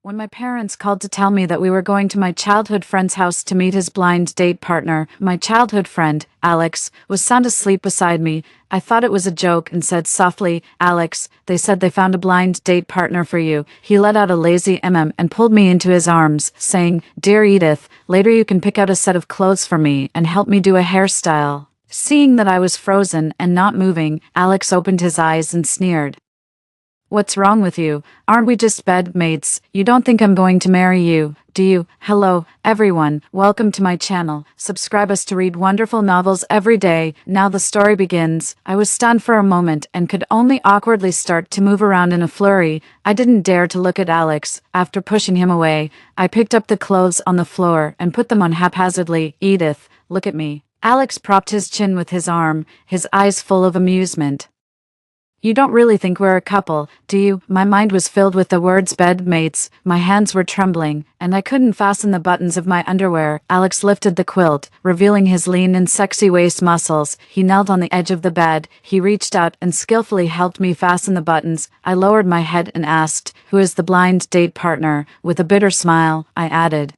When my parents called to tell me that we were going to my childhood friend's house to meet his blind date partner, my childhood friend, Alex, was sound asleep beside me. I thought it was a joke and said softly, "Alex, they said they found a blind date partner for you." He let out a lazy and pulled me into his arms, saying, "Dear Edith, later you can pick out a set of clothes for me and help me do a hairstyle." Seeing that I was frozen and not moving, Alex opened his eyes and sneered. "What's wrong with you? Aren't we just bedmates? You don't think I'm going to marry you, do you?" Hello, everyone. Welcome to my channel. Subscribe us to read wonderful novels every day. Now the story begins. I was stunned for a moment and could only awkwardly start to move around in a flurry. I didn't dare to look at Alex. After pushing him away, I picked up the clothes on the floor and put them on haphazardly. "Edith, look at me." Alex propped his chin with his arm, his eyes full of amusement. "You don't really think we're a couple, do you?" My mind was filled with the words bedmates, my hands were trembling, and I couldn't fasten the buttons of my underwear. Alex lifted the quilt, revealing his lean and sexy waist muscles. He knelt on the edge of the bed, he reached out and skillfully helped me fasten the buttons. I lowered my head and asked, "Who is the blind date partner?" With a bitter smile, I added,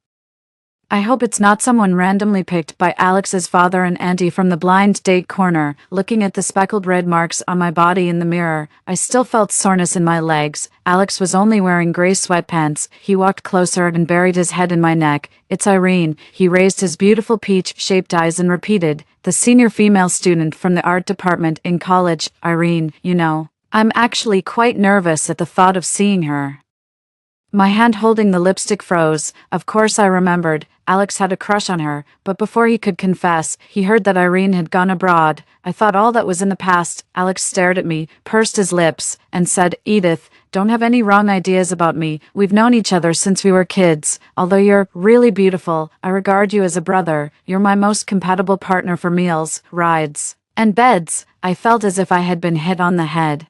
"I hope it's not someone randomly picked by Alex's father and auntie from the blind date corner." Looking at the speckled red marks on my body in the mirror, I still felt soreness in my legs. Alex was only wearing gray sweatpants. He walked closer and buried his head in my neck. "It's Irene." He raised his beautiful peach-shaped eyes and repeated, "The senior female student from the art department in college, Irene, you know. I'm actually quite nervous at the thought of seeing her." My hand holding the lipstick froze. Of course I remembered. Alex had a crush on her, but before he could confess, he heard that Irene had gone abroad. I thought all that was in the past. Alex stared at me, pursed his lips, and said, "Edith, don't have any wrong ideas about me. We've known each other since we were kids. Although you're really beautiful, I regard you as a brother. You're my most compatible partner for meals, rides, and beds." I felt as if I had been hit on the head.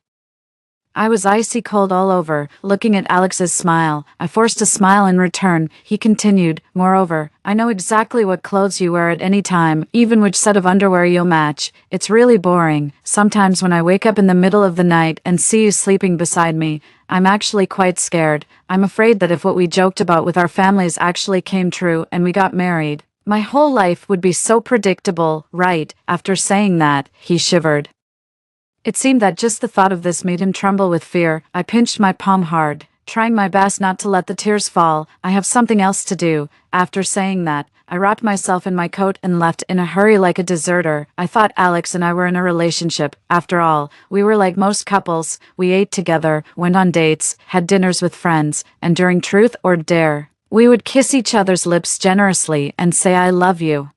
I was icy cold all over, looking at Alex's smile. I forced a smile in return. He continued, "Moreover, I know exactly what clothes you wear at any time, even which set of underwear you'll match. It's really boring. Sometimes when I wake up in the middle of the night and see you sleeping beside me, I'm actually quite scared. I'm afraid that if what we joked about with our families actually came true and we got married, my whole life would be so predictable, right?" After saying that, he shivered. It seemed that just the thought of this made him tremble with fear. I pinched my palm hard, trying my best not to let the tears fall. "I have something else to do." After saying that, I wrapped myself in my coat and left in a hurry like a deserter. I thought Alex and I were in a relationship. After all, we were like most couples. We ate together, went on dates, had dinners with friends, and during Truth or Dare, we would kiss each other's lips generously and say "I love you."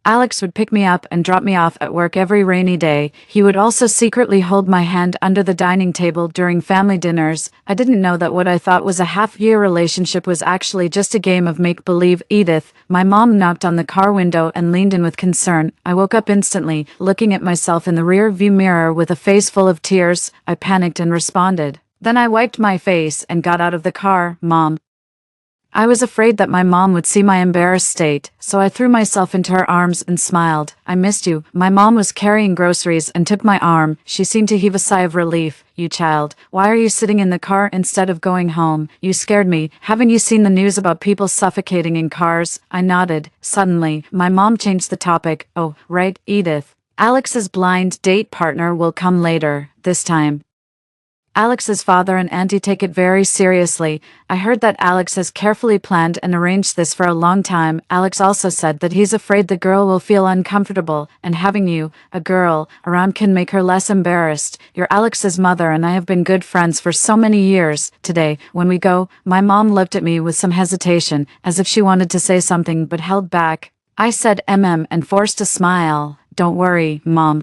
Alex would pick me up and drop me off at work every rainy day. He would also secretly hold my hand under the dining table during family dinners. I didn't know that what I thought was a half-year relationship was actually just a game of make-believe. "Edith." My mom knocked on the car window and leaned in with concern. I woke up instantly, looking at myself in the rear-view mirror with a face full of tears. I panicked and responded. Then I wiped my face and got out of the car. "Mom." I was afraid that my mom would see my embarrassed state, so I threw myself into her arms and smiled. "I missed you." My mom was carrying groceries and took my arm. She seemed to heave a sigh of relief. "You child, why are you sitting in the car instead of going home? You scared me. Haven't you seen the news about people suffocating in cars?" I nodded. Suddenly, my mom changed the topic. "Oh, right, Edith. Alex's blind date partner will come later, this time. Alex's father and auntie take it very seriously. I heard that Alex has carefully planned and arranged this for a long time." Alex also said that he's afraid the girl will feel uncomfortable, and having you, a girl, around can make her less embarrassed. "You're Alex's mother and I have been good friends for so many years. Today, when we go," my mom looked at me with some hesitation, as if she wanted to say something but held back. I said and forced a smile. "Don't worry, Mom.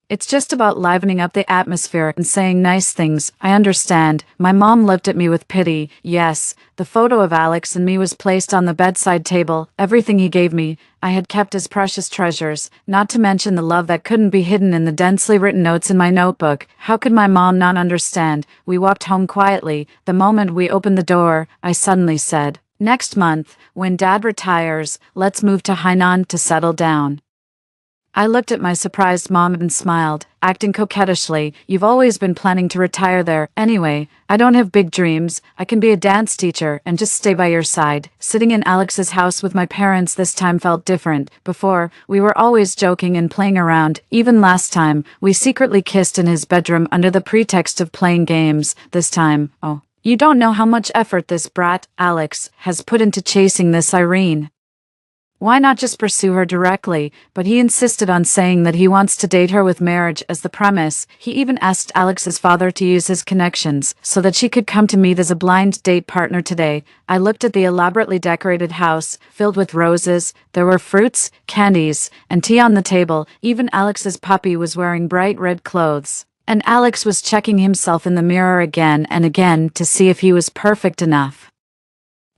It's just about livening up the atmosphere and saying nice things. I understand." My mom looked at me with pity. "Yes." The photo of Alex and me was placed on the bedside table. Everything he gave me, I had kept as precious treasures, not to mention the love that couldn't be hidden in the densely written notes in my notebook. How could my mom not understand? We walked home quietly. The moment we opened the door, I suddenly said, "Next month, when Dad retires, let's move to Hainan to settle down." I looked at my surprised mom and smiled, acting coquettishly. You've always been planning to retire there. Anyway, I don't have big dreams. I can be a dance teacher and just stay by your side. Sitting in Alex's house with my parents this time felt different. Before, we were always joking and playing around. Even last time, we secretly kissed in his bedroom under the pretext of playing games. This time, oh, you don't know how much effort this brat, Alex, has put into chasing this Irene. Why not just pursue her directly? But he insisted on saying that he wants to date her with marriage as the premise. He even asked Alex's father to use his connections so that she could come to meet as a blind date partner today. I looked at the elaborately decorated house, filled with roses. There were fruits, candies, and tea on the table. Even Alex's puppy was wearing bright red clothes. And Alex was checking himself in the mirror again and again to see if he was perfect enough.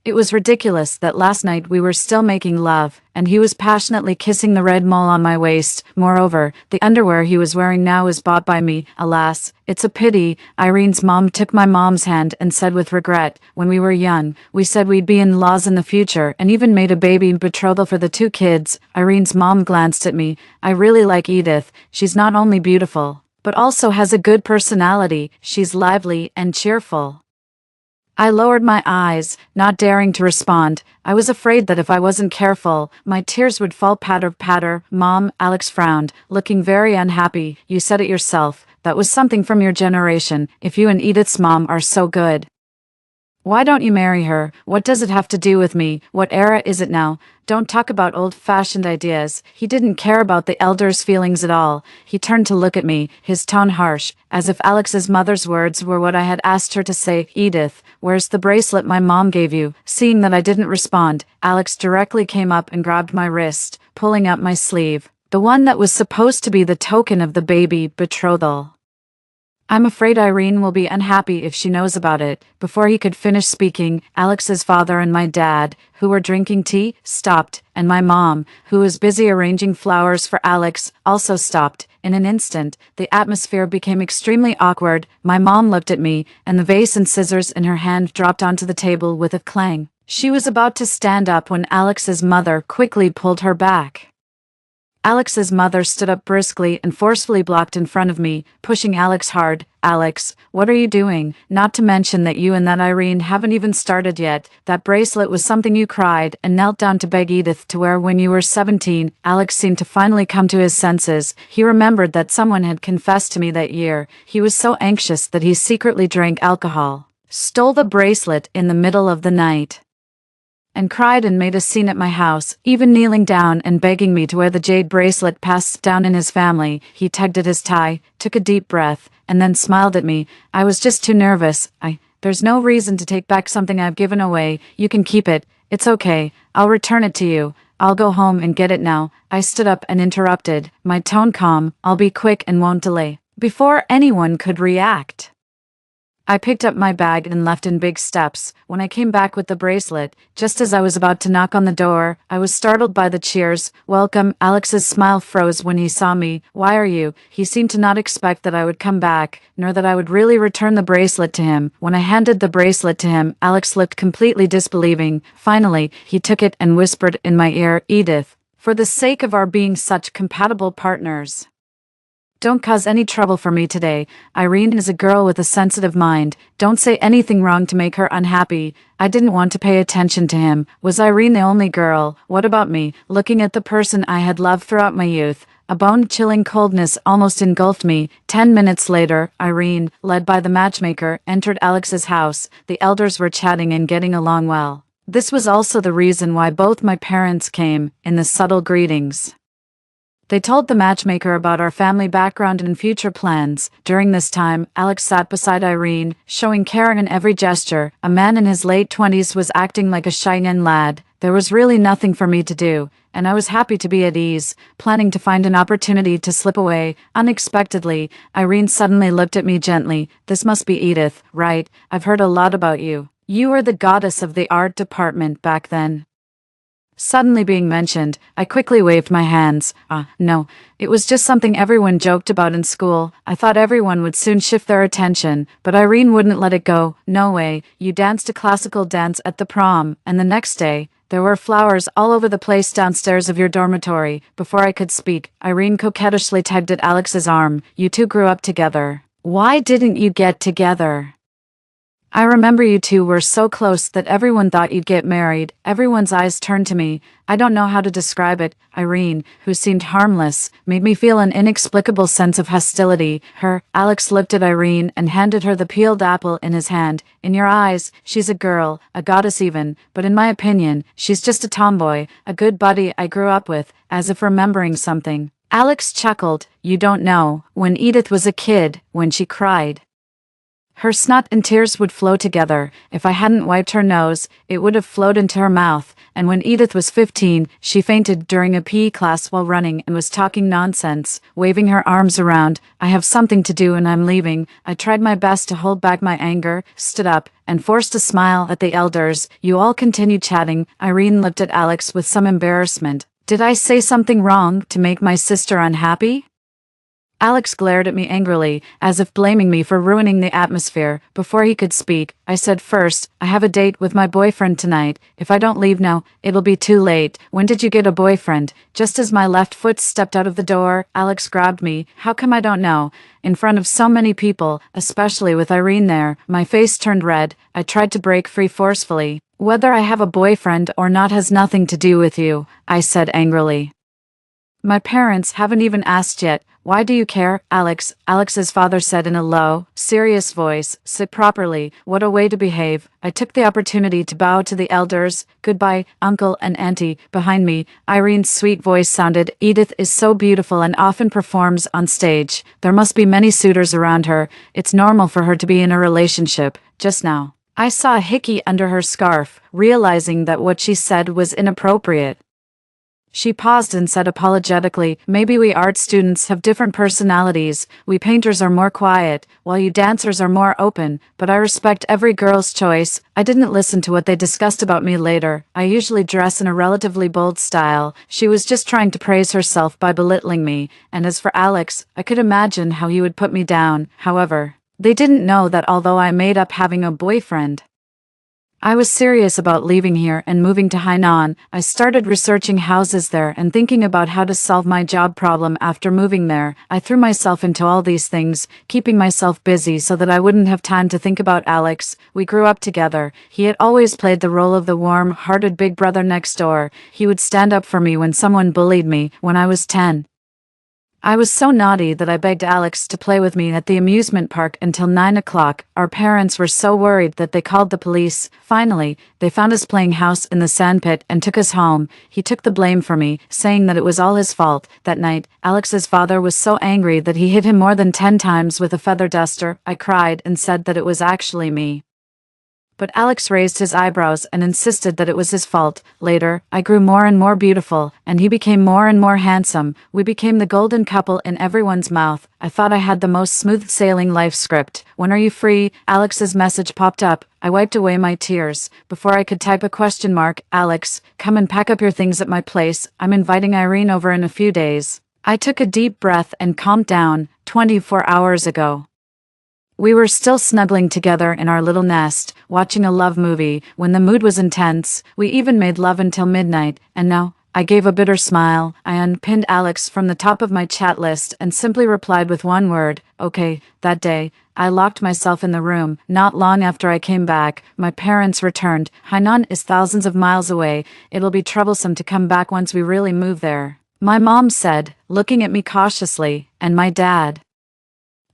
It was ridiculous that last night we were still making love, and he was passionately kissing the red mole on my waist. Moreover, the underwear he was wearing now was bought by me. Alas, it's a pity. Irene's mom took my mom's hand and said with regret, when we were young, we said we'd be in-laws in the future and even made a baby betrothal for the two kids. Irene's mom glanced at me. I really like Edith. She's not only beautiful, but also has a good personality. She's lively and cheerful. I lowered my eyes, not daring to respond. I was afraid that if I wasn't careful, my tears would fall patter patter. Mom, Alex frowned, looking very unhappy. You said it yourself. That was something from your generation. If you and Edith's mom are so good, why don't you marry her? What does it have to do with me? What era is it now? Don't talk about old-fashioned ideas. He didn't care about the elders' feelings at all. He turned to look at me, his tone harsh, as if Alex's mother's words were what I had asked her to say. Edith, where's the bracelet my mom gave you? Seeing that I didn't respond, Alex directly came up and grabbed my wrist, pulling up my sleeve. The one that was supposed to be the token of the baby betrothal. I'm afraid Irene will be unhappy if she knows about it. Before he could finish speaking, Alex's father and my dad, who were drinking tea, stopped, and my mom, who was busy arranging flowers for Alex, also stopped. In an instant, the atmosphere became extremely awkward. My mom looked at me, and the vase and scissors in her hand dropped onto the table with a clang. She was about to stand up when Alex's mother quickly pulled her back. Alex's mother stood up briskly and forcefully blocked in front of me, pushing Alex hard. Alex, what are you doing? Not to mention that you and that Irene haven't even started yet. That bracelet was something you cried and knelt down to beg Edith to wear when you were 17. Alex seemed to finally come to his senses. He remembered that someone had confessed to me that year. He was so anxious that he secretly drank alcohol, stole the bracelet in the middle of the night, and cried and made a scene at my house, even kneeling down and begging me to wear the jade bracelet passed down in his family. He tugged at his tie, took a deep breath, and then smiled at me. I was just too nervous. There's no reason to take back something I've given away. You can keep it. It's okay. I'll return it to you. I'll go home and get it now. I stood up and interrupted, my tone calm. I'll be quick and won't delay. Before anyone could react, I picked up my bag and left in big steps. When I came back with the bracelet, just as I was about to knock on the door, I was startled by the cheers. Welcome. Alex's smile froze when he saw me. Why are you? He seemed to not expect that I would come back, nor that I would really return the bracelet to him. When I handed the bracelet to him, Alex looked completely disbelieving. Finally, he took it and whispered in my ear, Edith, for the sake of our being such compatible partners, don't cause any trouble for me today. Irene is a girl with a sensitive mind. Don't say anything wrong to make her unhappy. I didn't want to pay attention to him. Was Irene the only girl? What about me? Looking at the person I had loved throughout my youth, a bone-chilling coldness almost engulfed me. 10 minutes later, Irene, led by the matchmaker, entered Alex's house. The elders were chatting and getting along well. This was also the reason why both my parents came, in the subtle greetings. They told the matchmaker about our family background and future plans. During this time, Alex sat beside Irene, showing care in every gesture. A man in his late 20s was acting like a shy young lad. There was really nothing for me to do, and I was happy to be at ease, planning to find an opportunity to slip away. Unexpectedly, Irene suddenly looked at me gently. This must be Edith, right? I've heard a lot about you. You were the goddess of the art department back then. suddenly being mentioned. I quickly waved my hands. No. It was just something everyone joked about in school. I thought everyone would soon shift their attention, but Irene wouldn't let it go. No way. You danced a classical dance at the prom, and the next day, there were flowers all over the place downstairs of your dormitory. Before I could speak, Irene coquettishly tugged at Alex's arm. You two grew up together. Why didn't you get together? I remember you two were so close that everyone thought you'd get married. Everyone's eyes turned to me. I don't know how to describe it. Irene, who seemed harmless, made me feel an inexplicable sense of hostility. Alex looked at Irene and handed her the peeled apple in his hand. In your eyes, she's a girl, a goddess even, but in my opinion, she's just a tomboy, a good buddy I grew up with, as if remembering something. Alex chuckled. You don't know. When Edith was a kid, when she cried, her snot and tears would flow together. If I hadn't wiped her nose, it would have flowed into her mouth. And when Edith was 15, she fainted during a PE class while running and was talking nonsense, waving her arms around. I have something to do and I'm leaving. I tried my best to hold back my anger, stood up, and forced a smile at the elders. You all continued chatting. Irene looked at Alex with some embarrassment. Did I say something wrong to make my sister unhappy? Alex glared at me angrily, as if blaming me for ruining the atmosphere. Before he could speak, I said first, I have a date with my boyfriend tonight. If I don't leave now, it'll be too late. When did you get a boyfriend? Just as my left foot stepped out of the door, Alex grabbed me. How come I don't know? In front of so many people, especially with Irene there, my face turned red. I tried to break free forcefully. Whether I have a boyfriend or not has nothing to do with you, I said angrily. My parents haven't even asked yet. Why do you care, Alex? Alex's father said in a low, serious voice. Sit properly. What a way to behave. I took the opportunity to bow to the elders. Goodbye, uncle and auntie. Behind me, Irene's sweet voice sounded. Edith is so beautiful and often performs on stage. There must be many suitors around her. It's normal for her to be in a relationship. Just now, I saw a hickey under her scarf, realizing that what she said was inappropriate. She paused and said apologetically, maybe we art students have different personalities. We painters are more quiet, while you dancers are more open, but I respect every girl's choice. I didn't listen to what they discussed about me later. I usually dress in a relatively bold style. She was just trying to praise herself by belittling me, and as for Alex, I could imagine how he would put me down. However, they didn't know that although I made up having a boyfriend, I was serious about leaving here and moving to Hainan. I started researching houses there and thinking about how to solve my job problem after moving there. I threw myself into all these things, keeping myself busy so that I wouldn't have time to think about Alex. We grew up together. He had always played the role of the warm-hearted big brother next door. He would stand up for me when someone bullied me when I was 10. I was so naughty that I begged Alex to play with me at the amusement park until 9 o'clock. Our parents were so worried that they called the police. Finally, they found us playing house in the sandpit and took us home. He took the blame for me, saying that it was all his fault. That night, Alex's father was so angry that he hit him more than 10 times with a feather duster. I cried and said that it was actually me. But Alex raised his eyebrows and insisted that it was his fault. Later, I grew more and more beautiful, and he became more and more handsome. We became the golden couple in everyone's mouth. I thought I had the most smooth-sailing life script. When are you free? Alex's message popped up. I wiped away my tears. Before I could type a question mark, Alex, come and pack up your things at my place. I'm inviting Irene over in a few days. I took a deep breath and calmed down. 24 hours ago, we were still snuggling together in our little nest, watching a love movie. When the mood was intense, we even made love until midnight. And now, I gave a bitter smile. I unpinned Alex from the top of my chat list and simply replied with one word, okay. That day, I locked myself in the room. Not long after I came back, my parents returned. Hainan is thousands of miles away. It'll be troublesome to come back once we really move there, my mom said, looking at me cautiously, and my dad,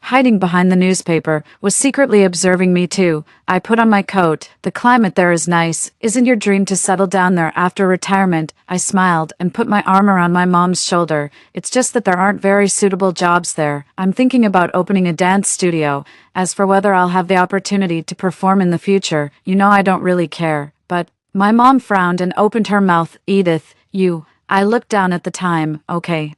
hiding behind the newspaper, was secretly observing me too. I put on my coat. The climate there is nice. Isn't your dream to settle down there after retirement? I smiled and put my arm around my mom's shoulder. It's just that there aren't very suitable jobs there. I'm thinking about opening a dance studio. As for whether I'll have the opportunity to perform in the future, you know I don't really care. But, my mom frowned and opened her mouth. Edith, I looked down at the time. Okay.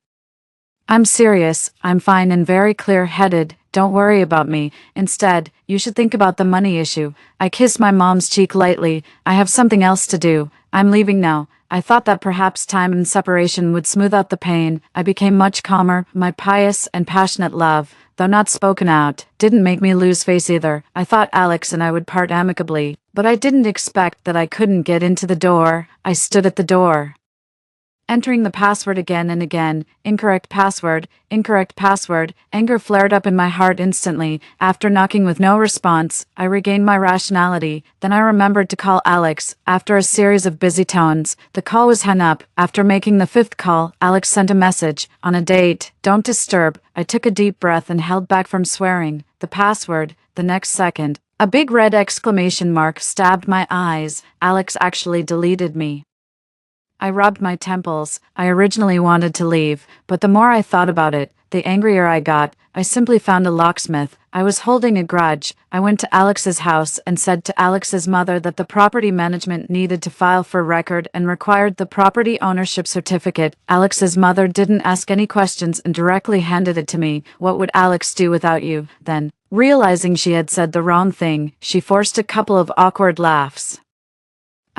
I'm serious. I'm fine and very clear-headed. Don't worry about me. Instead, you should think about the money issue. I kissed my mom's cheek lightly. I have something else to do. I'm leaving now. I thought that perhaps time and separation would smooth out the pain. I became much calmer. My pious and passionate love, though not spoken out, didn't make me lose face either. I thought Alex and I would part amicably, but I didn't expect that I couldn't get into the door. I stood at the door, entering the password again and again. Incorrect password, incorrect password. Anger flared up in my heart instantly. After knocking with no response, I regained my rationality. Then I remembered to call Alex. After a series of busy tones, the call was hung up. After making the fifth call, Alex sent a message. On a date, don't disturb. I took a deep breath and held back from swearing. The password. The next second, a big red exclamation mark stabbed my eyes. Alex actually deleted me. I rubbed my temples. I originally wanted to leave, but the more I thought about it, the angrier I got. I simply found a locksmith. I was holding a grudge. I went to Alex's house and said to Alex's mother that the property management needed to file for record and required the property ownership certificate. Alex's mother didn't ask any questions and directly handed it to me. What would Alex do without you? Then, realizing she had said the wrong thing, she forced a couple of awkward laughs.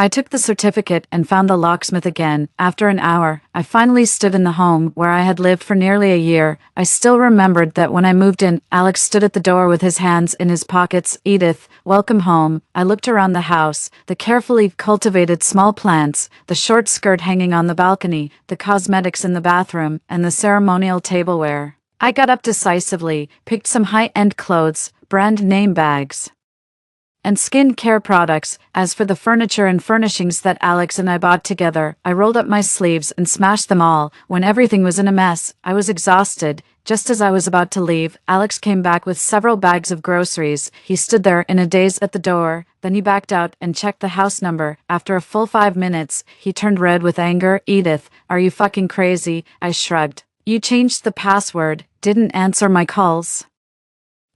I took the certificate and found the locksmith again. After an hour, I finally stood in the home where I had lived for nearly a year. I still remembered that when I moved in, Alex stood at the door with his hands in his pockets. Edith, welcome home. I looked around the house, the carefully cultivated small plants, the short skirt hanging on the balcony, the cosmetics in the bathroom, and the ceremonial tableware. I got up decisively, picked some high-end clothes, brand name bags, and skin-care products. As for the furniture and furnishings that Alex and I bought together, I rolled up my sleeves and smashed them all. When everything was in a mess, I was exhausted. Just as I was about to leave, Alex came back with several bags of groceries. He stood there in a daze at the door, then he backed out and checked the house number. After a full 5 minutes, he turned red with anger. Edith, are you fucking crazy? I shrugged. You changed the password, didn't answer my calls,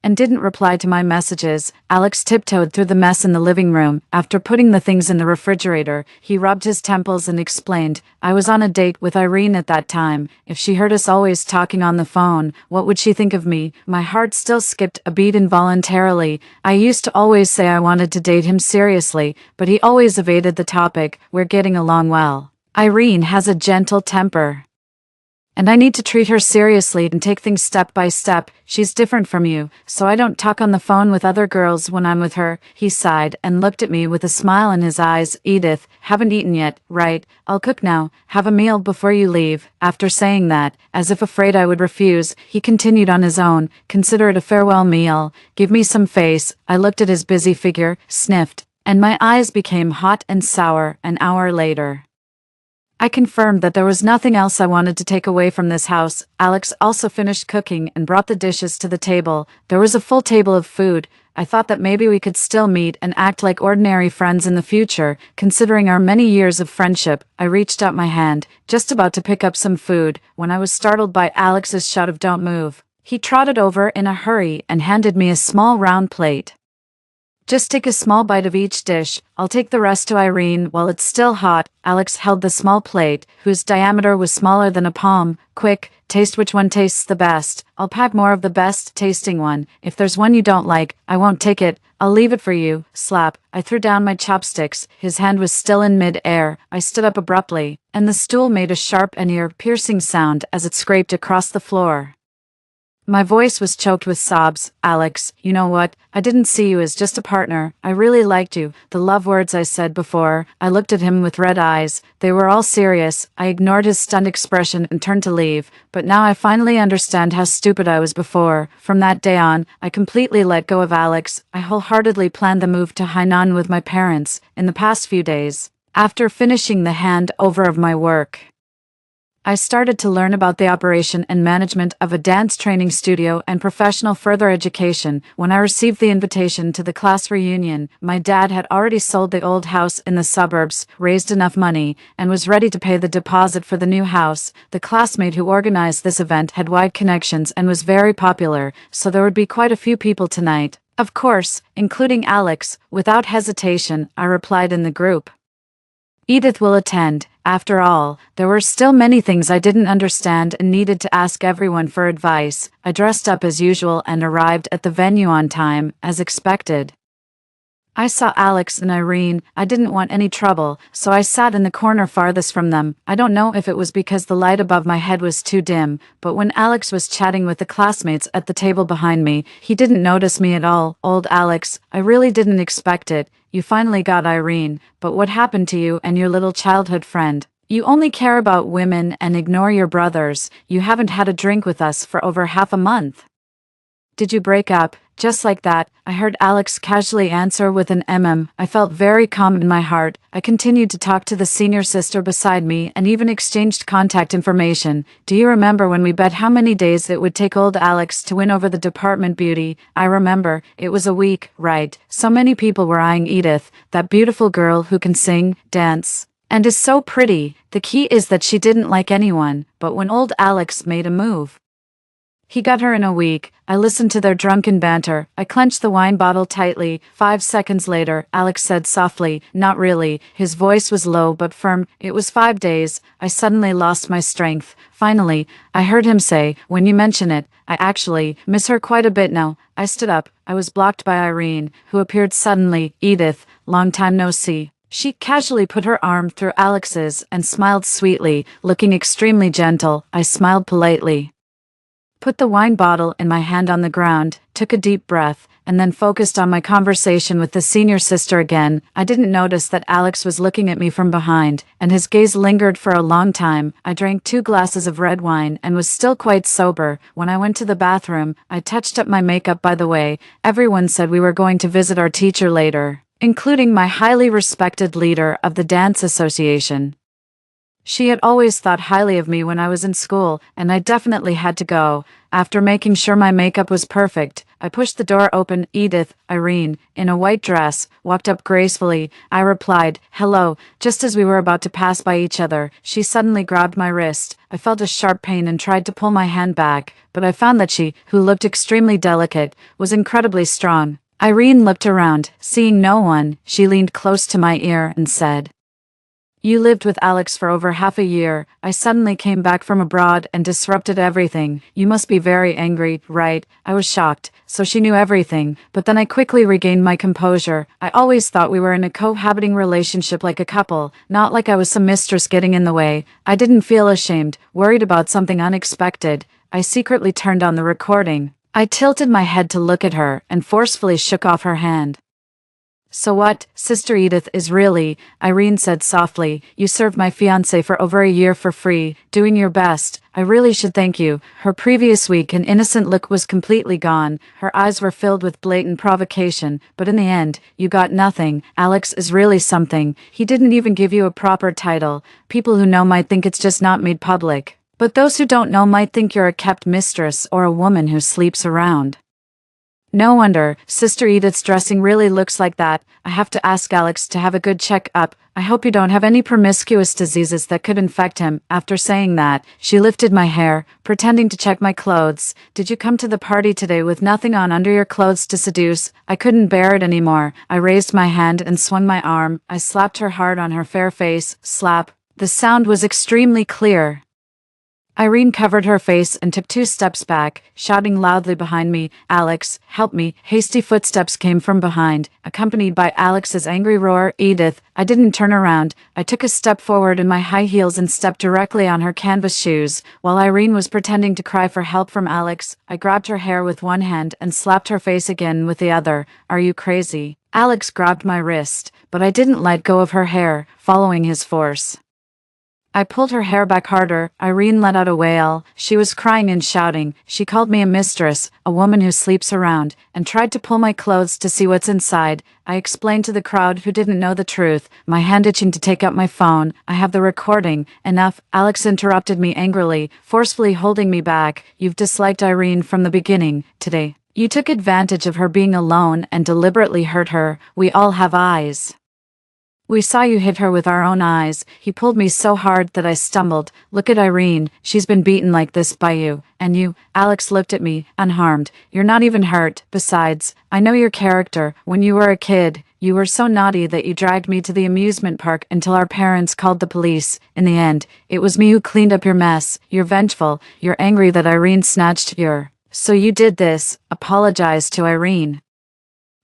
and didn't reply to my messages. Alex tiptoed through the mess in the living room. After putting the things in the refrigerator, he rubbed his temples and explained, I was on a date with Irene at that time. If she heard us always talking on the phone, what would she think of me? My heart still skipped a beat involuntarily. I used to always say I wanted to date him seriously, but he always evaded the topic. We're getting along well. Irene has a gentle temper, and I need to treat her seriously and take things step by step. She's different from you, so I don't talk on the phone with other girls when I'm with her. He sighed and looked at me with a smile in his eyes. Edith, haven't eaten yet, right? I'll cook now. Have a meal before you leave. After saying that, as if afraid I would refuse, he continued on his own. Consider it a farewell meal. Give me some face. I looked at his busy figure, sniffed, and my eyes became hot and sour. An hour later, I confirmed that there was nothing else I wanted to take away from this house. Alex also finished cooking and brought the dishes to the table. There was a full table of food. I thought that maybe we could still meet and act like ordinary friends in the future, considering our many years of friendship. I reached out my hand, just about to pick up some food, when I was startled by Alex's shout of "Don't move." He trotted over in a hurry and handed me a small round plate. Just take a small bite of each dish. I'll take the rest to Irene while it's still hot. Alex held the small plate, whose diameter was smaller than a palm. Quick, taste which one tastes the best. I'll pack more of the best tasting one. If there's one you don't like, I won't take it. I'll leave it for you. Slap. I threw down my chopsticks. His hand was still in mid-air. I stood up abruptly, and the stool made a sharp and ear-piercing sound as it scraped across the floor. My voice was choked with sobs. Alex, you know what? I didn't see you as just a partner. I really liked you. The love words I said before. I looked at him with red eyes. They were all serious. I ignored his stunned expression and turned to leave. But now I finally understand how stupid I was before. From that day on, I completely let go of Alex. I wholeheartedly planned the move to Hainan with my parents in the past few days. After finishing the handover of my work, I started to learn about the operation and management of a dance training studio and professional further education. When I received the invitation to the class reunion, my dad had already sold the old house in the suburbs, raised enough money, and was ready to pay the deposit for the new house. The classmate who organized this event had wide connections and was very popular, so there would be quite a few people tonight. Of course, including Alex. Without hesitation, I replied in the group, Edith will attend. After all, there were still many things I didn't understand and needed to ask everyone for advice. I dressed up as usual and arrived at the venue on time, as expected. I saw Alex and Irene. I didn't want any trouble, so I sat in the corner farthest from them. I don't know if it was because the light above my head was too dim, but when Alex was chatting with the classmates at the table behind me, he didn't notice me at all. Old Alex, I really didn't expect it. You finally got Irene, but what happened to you and your little childhood friend? You only care about women and ignore your brothers. You haven't had a drink with us for over half a month. Did you break up? Just like that, I heard Alex casually answer with an I felt very calm in my heart. I continued to talk to the senior sister beside me and even exchanged contact information. Do you remember when we bet how many days it would take old Alex to win over the department beauty? I remember, it was a week, right? So many people were eyeing Edith, that beautiful girl who can sing, dance, and is so pretty. The key is that she didn't like anyone, but when old Alex made a move, he got her in a week. I listened to their drunken banter. I clenched the wine bottle tightly. 5 seconds later, Alex said softly, "Not really." His voice was low but firm. It was 5 days. I suddenly lost my strength. Finally, I heard him say, "When you mention it, I actually miss her quite a bit now." I stood up. I was blocked by Irene, who appeared suddenly. "Edith, long time no see." She casually put her arm through Alex's and smiled sweetly, looking extremely gentle. I smiled politely, put the wine bottle in my hand on the ground, took a deep breath, and then focused on my conversation with the senior sister again. I didn't notice that Alex was looking at me from behind, and his gaze lingered for a long time. I drank 2 glasses of red wine and was still quite sober. When I went to the bathroom, I touched up my makeup. By the way, everyone said we were going to visit our teacher later, including my highly respected leader of the dance association. She had always thought highly of me when I was in school, and I definitely had to go. After making sure my makeup was perfect, I pushed the door open. Edith, Irene, in a white dress, walked up gracefully. I replied, "Hello." Just as we were about to pass by each other, she suddenly grabbed my wrist. I felt a sharp pain and tried to pull my hand back, but I found that she, who looked extremely delicate, was incredibly strong. Irene looked around. Seeing no one, she leaned close to my ear and said, "You lived with Alex for over half a year. I suddenly came back from abroad and disrupted everything. You must be very angry, right?" I was shocked. So she knew everything, but then I quickly regained my composure. I always thought we were in a cohabiting relationship like a couple, not like I was some mistress getting in the way. I didn't feel ashamed, worried about something unexpected. I secretly turned on the recording. I tilted my head to look at her and forcefully shook off her hand. "So what, Sister Edith, is really," Irene said softly, "you served my fiancé for over a year for free, doing your best. I really should thank you." Her previous weak and innocent look was completely gone. Her eyes were filled with blatant provocation. "But in the end, you got nothing. Alex is really something. He didn't even give you a proper title. People who know might think it's just not made public, but those who don't know might think you're a kept mistress or a woman who sleeps around. No wonder Sister Edith's dressing really looks like that. I have to ask Alex to have a good check-up. I hope you don't have any promiscuous diseases that could infect him." After saying that, she lifted my hair, pretending to check my clothes. "Did you come to the party today with nothing on under your clothes to seduce?" I couldn't bear it anymore. I raised my hand and swung my arm. I slapped her hard on her fair face. Slap. The sound was extremely clear. Irene covered her face and took 2 steps back, shouting loudly behind me, "Alex, help me." Hasty footsteps came from behind, accompanied by Alex's angry roar. "Edith." I didn't turn around. I took a step forward in my high heels and stepped directly on her canvas shoes. While Irene was pretending to cry for help from Alex, I grabbed her hair with one hand and slapped her face again with the other. "Are you crazy?" Alex grabbed my wrist, but I didn't let go of her hair, following his force. I pulled her hair back harder. Irene let out a wail. She was crying and shouting. She called me a mistress, a woman who sleeps around, and tried to pull my clothes to see what's inside. I explained to the crowd who didn't know the truth, my hand itching to take out my phone. "I have the recording." "Enough," Alex interrupted me angrily, forcefully holding me back. "You've disliked Irene from the beginning. Today, you took advantage of her being alone and deliberately hurt her. We all have eyes. We saw you hit her with our own eyes." He pulled me so hard that I stumbled. "Look at Irene. She's been beaten like this by you. And you." Alex looked at me, unharmed. "You're not even hurt. Besides, I know your character. When you were a kid, you were so naughty that you dragged me to the amusement park until our parents called the police. In the end, it was me who cleaned up your mess. You're vengeful. You're angry that Irene snatched your. So you did this. Apologize to Irene."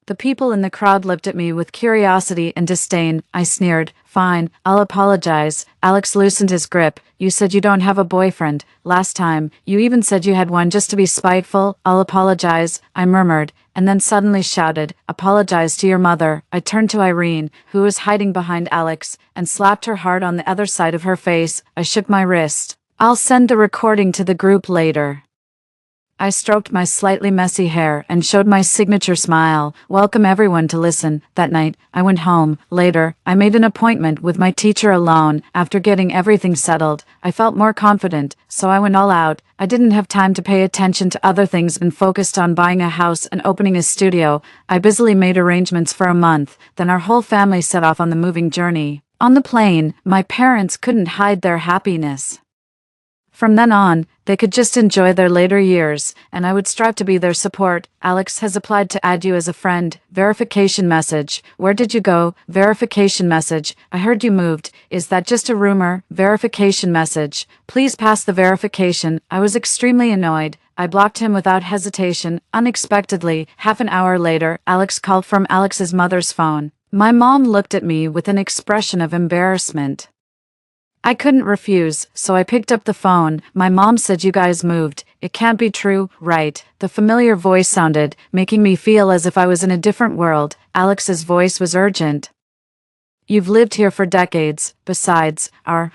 The people in the crowd looked at me with curiosity and disdain. I sneered. Fine, I'll apologize. Alex loosened his grip. You said you don't have a boyfriend. Last time, you even said you had one just to be spiteful. I'll apologize, I murmured, and then suddenly shouted, apologize to your mother. I turned to Irene, who was hiding behind Alex, and slapped her hard on the other side of her face. I shook my wrist. I'll send the recording to the group later. I stroked my slightly messy hair and showed my signature smile. Welcome everyone to listen. That night, I went home. Later, I made an appointment with my teacher alone. After getting everything settled, I felt more confident, so I went all out. I didn't have time to pay attention to other things and focused on buying a house and opening a studio. I busily made arrangements for a month. Then our whole family set off on the moving journey. On the plane, my parents couldn't hide their happiness. From then on, they could just enjoy their later years, and I would strive to be their support. Alex has applied to add you as a friend. Verification message. Where did you go? Verification message. I heard you moved. Is that just a rumor? Verification message. Please pass the verification. I was extremely annoyed. I blocked him without hesitation. Unexpectedly, half an hour later, Alex called from Alex's mother's phone. My mom looked at me with an expression of embarrassment. I couldn't refuse, so I picked up the phone. My mom said you guys moved. It can't be true, right? The familiar voice sounded, making me feel as if I was in a different world. Alex's voice was urgent. You've lived here for decades. Besides,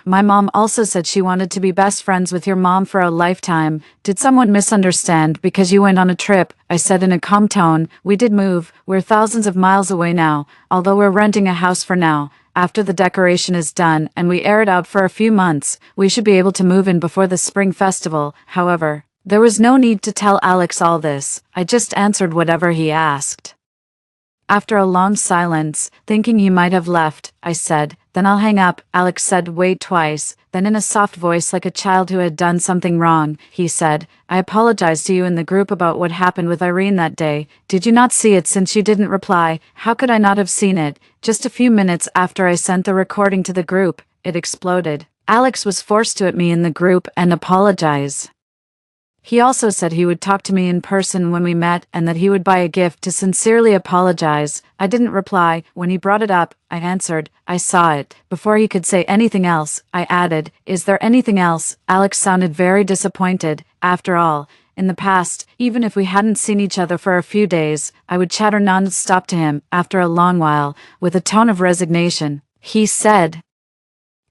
my mom also said she wanted to be best friends with your mom for a lifetime. Did someone misunderstand because you went on a trip? I said in a calm tone. We did move. We're thousands of miles away now, although we're renting a house for now. After the decoration is done and we air it out for a few months, we should be able to move in before the spring festival. However, there was no need to tell Alex all this. I just answered whatever he asked. After a long silence, thinking you might have left, I said, then I'll hang up. Alex said wait twice. Then in a soft voice like a child who had done something wrong, he said, I apologized to you in the group about what happened with Irene that day. Did you not see it since you didn't reply? How could I not have seen it? Just a few minutes after I sent the recording to the group, it exploded. Alex was forced to at me in the group and apologize. He also said he would talk to me in person when we met and that he would buy a gift to sincerely apologize. I didn't reply. When he brought it up, I answered, I saw it. Before he could say anything else, I added, is there anything else? Alex sounded very disappointed. After all, in the past, even if we hadn't seen each other for a few days, I would chatter non-stop to him. After a long while, with a tone of resignation, he said,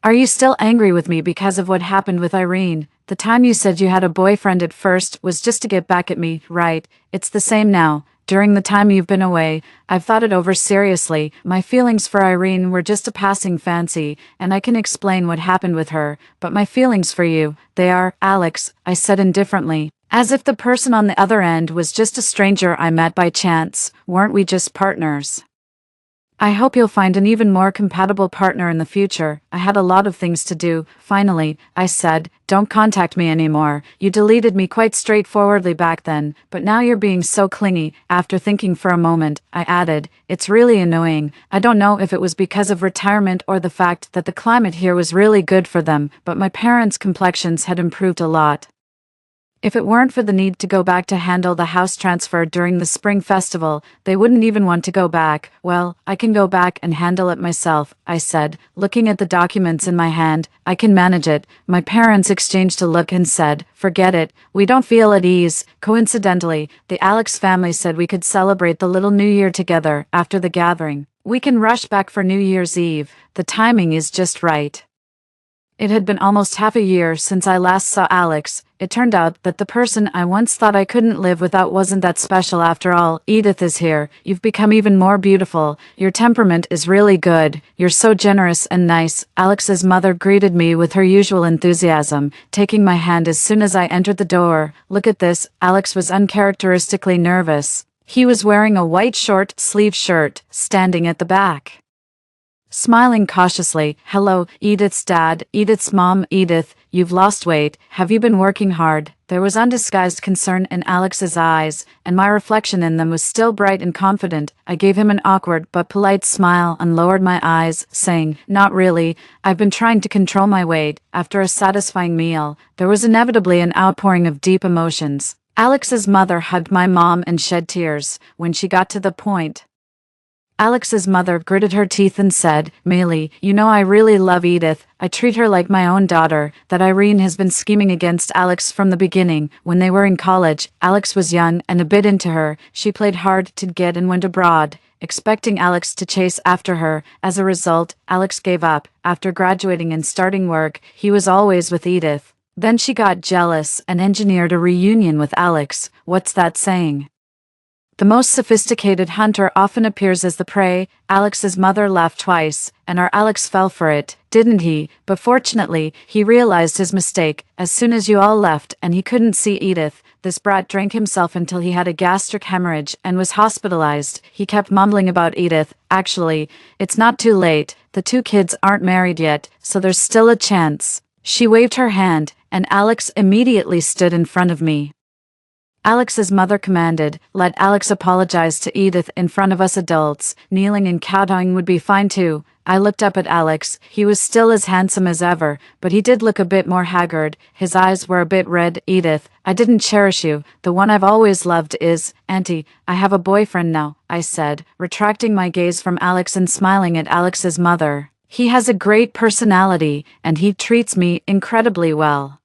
are you still angry with me because of what happened with Irene? The time you said you had a boyfriend at first was just to get back at me, right? It's the same now. During the time you've been away, I've thought it over seriously. My feelings for Irene were just a passing fancy, and I can explain what happened with her. But my feelings for you, they are, Alex, I said indifferently, as if the person on the other end was just a stranger I met by chance. Weren't we just partners? I hope you'll find an even more compatible partner in the future. I had a lot of things to do. Finally, I said, don't contact me anymore. You deleted me quite straightforwardly back then, but now you're being so clingy. After thinking for a moment, I added, it's really annoying. I don't know if it was because of retirement or the fact that the climate here was really good for them, but my parents' complexions had improved a lot. If it weren't for the need to go back to handle the house transfer during the spring festival, they wouldn't even want to go back. Well, I can go back and handle it myself, I said, looking at the documents in my hand. I can manage it. My parents exchanged a look and said, forget it, we don't feel at ease. Coincidentally, the Alex family said we could celebrate the little New Year together after the gathering. We can rush back for New Year's Eve. The timing is just right. It had been almost half a year since I last saw Alex. It turned out that the person I once thought I couldn't live without wasn't that special after all. Edith is here. You've become even more beautiful. Your temperament is really good. You're so generous and nice. Alex's mother greeted me with her usual enthusiasm, taking my hand as soon as I entered the door. Look at this. Alex was uncharacteristically nervous. He was wearing a white short-sleeved shirt, standing at the back. Smiling cautiously, hello, Edith's dad, Edith's mom. Edith, you've lost weight. Have you been working hard? There was undisguised concern in Alex's eyes, and my reflection in them was still bright and confident. I gave him an awkward but polite smile and lowered my eyes, saying, not really. I've been trying to control my weight. After a satisfying meal, there was inevitably an outpouring of deep emotions. Alex's mother hugged my mom and shed tears. When she got to the point Alex's mother gritted her teeth and said, Maylee, you know I really love Edith. I treat her like my own daughter. That Irene has been scheming against Alex from the beginning. When they were in college, Alex was young and a bit into her. She played hard to get and went abroad, expecting Alex to chase after her. As a result, Alex gave up. After graduating and starting work, he was always with Edith. Then she got jealous and engineered a reunion with Alex. What's that saying? The most sophisticated hunter often appears as the prey. Alex's mother laughed twice, and our Alex fell for it, didn't he? But fortunately, he realized his mistake as soon as you all left and he couldn't see Edith. This brat drank himself until he had a gastric hemorrhage and was hospitalized. He kept mumbling about Edith. Actually, it's not too late. The two kids aren't married yet, so there's still a chance. She waved her hand, and Alex immediately stood in front of me. Alex's mother commanded, let Alex apologize to Edith in front of us adults. Kneeling and kowtowing would be fine too. I looked up at Alex. He was still as handsome as ever, but he did look a bit more haggard. His eyes were a bit red. Edith, I didn't cherish you. The one I've always loved is, Auntie, I have a boyfriend now, I said, retracting my gaze from Alex and smiling at Alex's mother. He has a great personality, and he treats me incredibly well.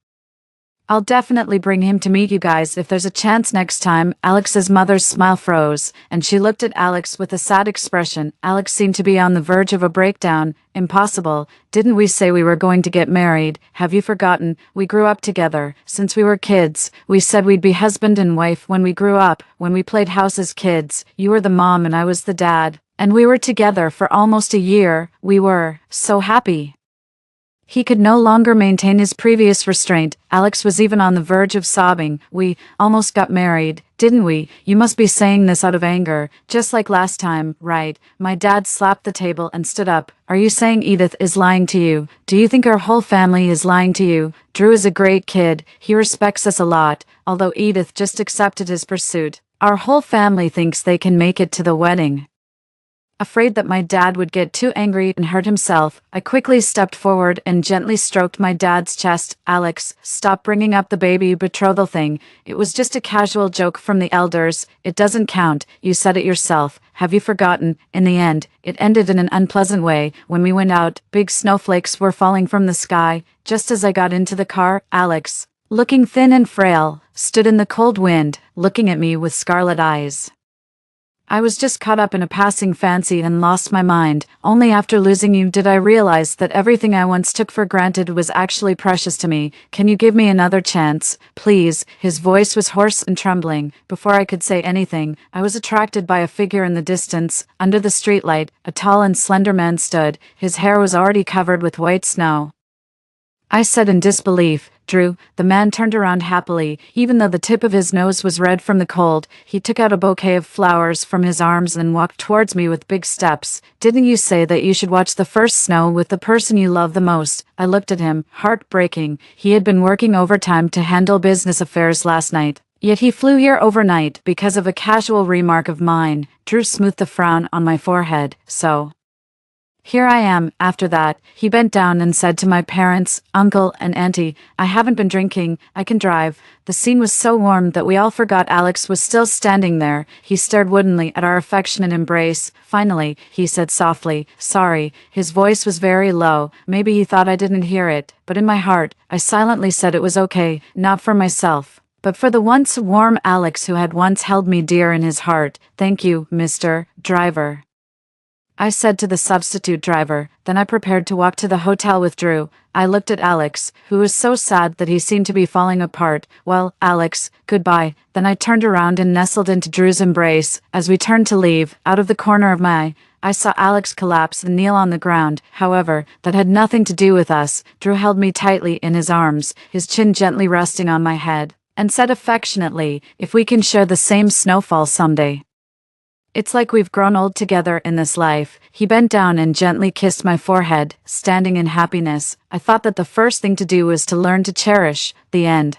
I'll definitely bring him to meet you guys if there's a chance next time. Alex's mother's smile froze, and she looked at Alex with a sad expression. Alex seemed to be on the verge of a breakdown. Impossible. Didn't we say we were going to get married? Have you forgotten? We grew up together. Since we were kids, we said we'd be husband and wife when we grew up. When we played house as kids, you were the mom and I was the dad. And we were together for almost a year. We were so happy. He could no longer maintain his previous restraint. Alex was even on the verge of sobbing. We almost got married, didn't we? You must be saying this out of anger, just like last time, right? My dad slapped the table and stood up. Are you saying Edith is lying to you? Do you think our whole family is lying to you? Drew is a great kid. He respects us a lot, although Edith just accepted his pursuit. Our whole family thinks they can make it to the wedding. Afraid that my dad would get too angry and hurt himself, I quickly stepped forward and gently stroked my dad's chest. Alex, stop bringing up the baby betrothal thing. It was just a casual joke from the elders. It doesn't count. You said it yourself. Have you forgotten? In the end, it ended in an unpleasant way. When we went out, big snowflakes were falling from the sky. Just as I got into the car, Alex, looking thin and frail, stood in the cold wind, looking at me with scarlet eyes. I was just caught up in a passing fancy and lost my mind. Only after losing you did I realize that everything I once took for granted was actually precious to me. Can you give me another chance, please? His voice was hoarse and trembling. Before I could say anything, I was attracted by a figure in the distance. Under the streetlight, a tall and slender man stood. His hair was already covered with white snow. I said in disbelief, Drew. The man turned around happily, even though the tip of his nose was red from the cold. He took out a bouquet of flowers from his arms and walked towards me with big steps. Didn't you say that you should watch the first snow with the person you love the most? I looked at him, heartbreaking. He had been working overtime to handle business affairs last night. Yet he flew here overnight because of a casual remark of mine. Drew smoothed the frown on my forehead. So here I am. After that, he bent down and said to my parents, uncle, and auntie, I haven't been drinking, I can drive. The scene was so warm that we all forgot Alex was still standing there. He stared woodenly at our affectionate embrace. Finally, he said softly, sorry. His voice was very low. Maybe he thought I didn't hear it, but in my heart, I silently said it was okay, not for myself, but for the once warm Alex who had once held me dear in his heart. Thank you, Mr. Driver, I said to the substitute driver. Then I prepared to walk to the hotel with Drew. I looked at Alex, who was so sad that he seemed to be falling apart. Well, Alex, goodbye. Then I turned around and nestled into Drew's embrace. As we turned to leave, out of the corner of my eye, I saw Alex collapse and kneel on the ground. However, that had nothing to do with us. Drew held me tightly in his arms, his chin gently resting on my head, and said affectionately, if we can share the same snowfall someday. It's like we've grown old together in this life. He bent down and gently kissed my forehead, standing in happiness. I thought that the first thing to do was to learn to cherish. The end.